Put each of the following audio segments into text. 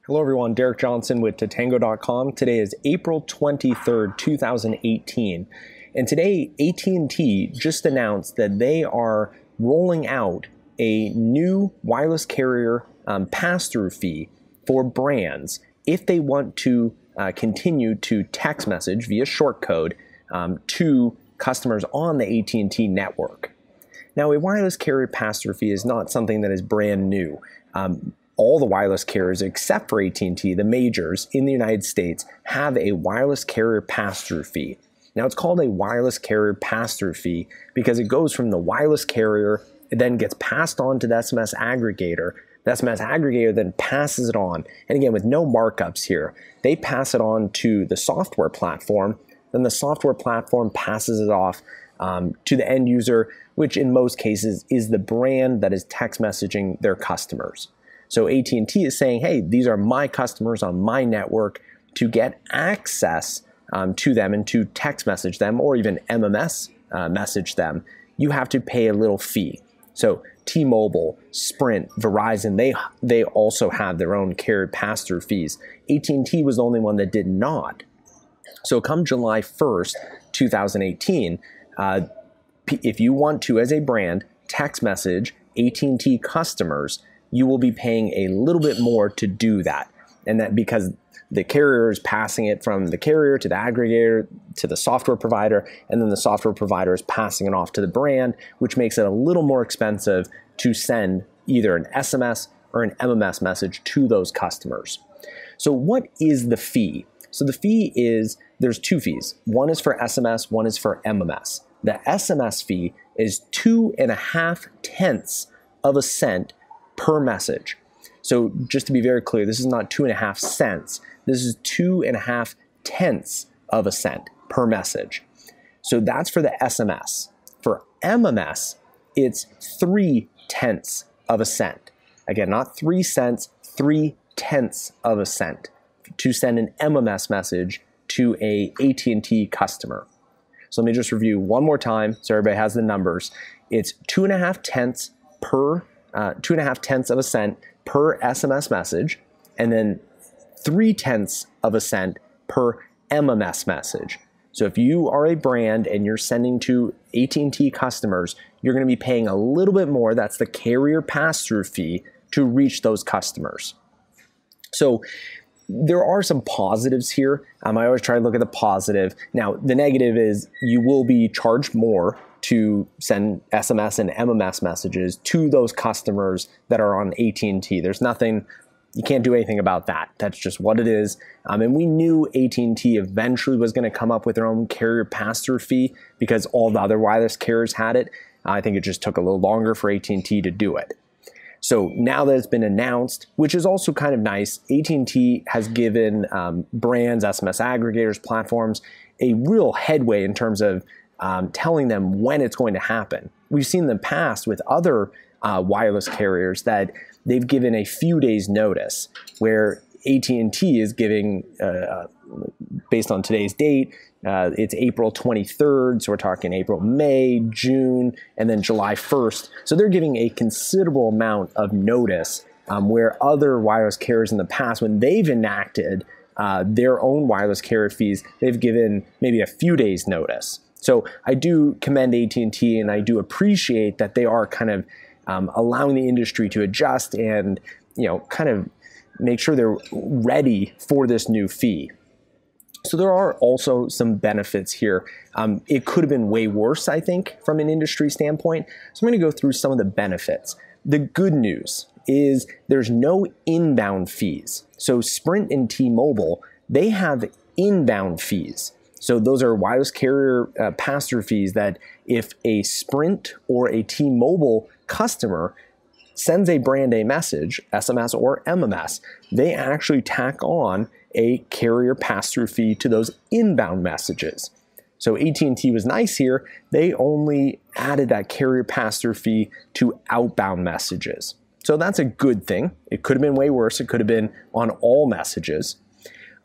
Hello everyone, Derek Johnson with Tatango.com. Today is April 23rd, 2018. And today AT&T just announced that they are rolling out a new wireless carrier pass-through fee for brands if they want to continue to text message via shortcode to customers on the AT&T network. Now, a wireless carrier pass-through fee is not something that is brand new. All the wireless carriers except for AT&T, the majors in the United States, have a wireless carrier pass-through fee. Now, it's called a wireless carrier pass-through fee because it goes from the wireless carrier, it then gets passed on to the SMS aggregator. The SMS aggregator then passes it on, and again, with no markups here. They pass it on to the software platform, then the software platform passes it off to the end user, which in most cases is the brand that is text messaging their customers. So AT&T is saying, hey, these are my customers on my network. To get access to them and to text message them or even MMS message them, you have to pay a little fee. So T-Mobile, Sprint, Verizon, they also have their own carrier pass-through fees. AT&T was the only one that did not. So come July 1st, 2018, if you want to, as a brand, text message AT&T customers, you will be paying a little bit more to do that. And that because the carrier is passing it from the carrier to the aggregator to the software provider, and then the software provider is passing it off to the brand, which makes it a little more expensive to send either an SMS or an MMS message to those customers. So what is the fee? So the fee is, there's two fees. One is for SMS, one is for MMS. The SMS fee is 2.5 tenths of a cent per message. So just to be very clear, this is not 2.5 cents. This is 2.5 tenths of a cent per message. So that's for the SMS. For MMS, it's 3 tenths of a cent. Again, not 3 cents, 3 tenths of a cent to send an MMS message to a AT&T customer. So let me just review one more time so everybody has the numbers. It's 2.5 tenths per 2.5 tenths of a cent per SMS message, and then 3 tenths of a cent per MMS message. So if you are a brand and you're sending to AT&T customers, you're going to be paying a little bit more. That's the carrier pass-through fee to reach those customers. So there are some positives here. I always try to look at the positive. Now, the negative is you will be charged more to send SMS and MMS messages to those customers that are on AT&T. There's nothing, you can't do anything about that. That's just what it is. And we knew AT&T eventually was going to come up with their own carrier pass-through fee because all the other wireless carriers had it. I think it just took a little longer for AT&T to do it. So now that it's been announced, which is also kind of nice, AT&T has given brands, SMS aggregators, platforms, a real headway in terms of telling them when it's going to happen. We've seen in the past with other wireless carriers that they've given a few days notice, where AT&T is giving, based on today's date, it's April 23rd, so we're talking April, May, June, and then July 1st. So they're giving a considerable amount of notice, where other wireless carriers in the past, when they've enacted their own wireless carrier fees, they've given maybe a few days notice. So I do commend AT&T, and I do appreciate that they are kind of allowing the industry to adjust and, kind of make sure they're ready for this new fee. So there are also some benefits here. It could have been way worse, I think, from an industry standpoint. So I'm going to go through some of the benefits. The good news is there's no inbound fees. So Sprint and T-Mobile, they have inbound fees. So those are wireless carrier pass-through fees that if a Sprint or a T-Mobile customer sends a brand a message, SMS or MMS, they actually tack on a carrier pass-through fee to those inbound messages. So AT&T was nice here. They only added that carrier pass-through fee to outbound messages. So that's a good thing. It could have been way worse. It could have been on all messages.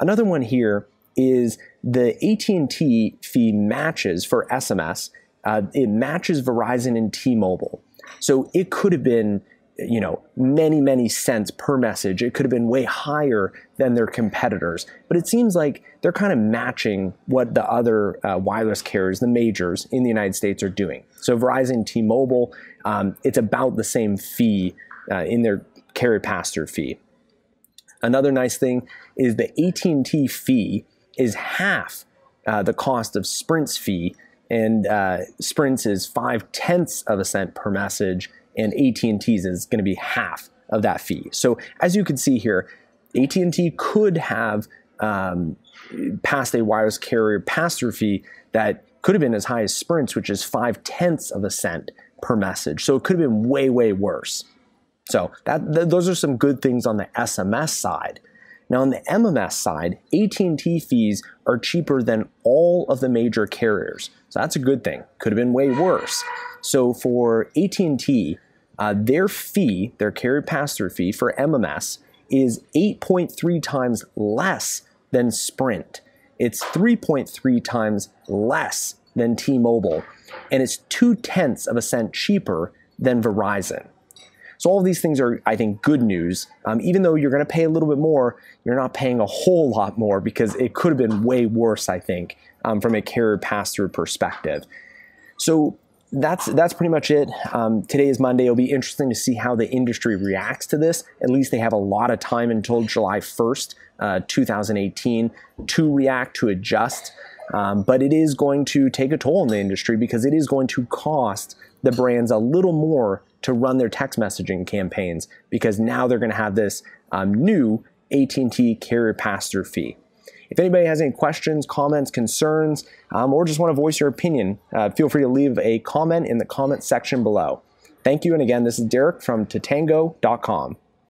Another one here is the AT&T fee matches for SMS. It matches Verizon and T-Mobile. So it could have been many, many cents per message. It could have been way higher than their competitors. But it seems like they're kind of matching what the other wireless carriers, the majors in the United States, are doing. So Verizon, T-Mobile, it's about the same fee in their carrier pass-through fee. Another nice thing is the AT&T fee is half the cost of Sprint's fee, and Sprint's is 0.5 of a cent per message, and AT&T's is going to be half of that fee. So as you can see here, AT&T could have passed a wireless carrier pass-through fee that could have been as high as Sprint's, which is 0.5 of a cent per message. So it could have been way, way worse. So those are some good things on the SMS side. Now on the MMS side, AT&T fees are cheaper than all of the major carriers. So that's a good thing. Could have been way worse. So for AT&T, their fee, their carrier pass-through fee for MMS is 8.3 times less than Sprint. It's 3.3 times less than T-Mobile, and it's 0.2 of a cent cheaper than Verizon. So all of these things are, I think, good news. Even though you're going to pay a little bit more, you're not paying a whole lot more because it could have been way worse, I think, from a carrier pass-through perspective. So that's pretty much it. Today is Monday. It'll be interesting to see how the industry reacts to this. At least they have a lot of time until July 1st, 2018 to react, to adjust. But it is going to take a toll on the industry because it is going to cost the brands a little more to run their text messaging campaigns because now they're going to have this new AT&T carrier pass-through fee. If anybody has any questions, comments, concerns, or just want to voice your opinion, feel free to leave a comment in the comment section below. Thank you, and again, this is Derek from Tatango.com.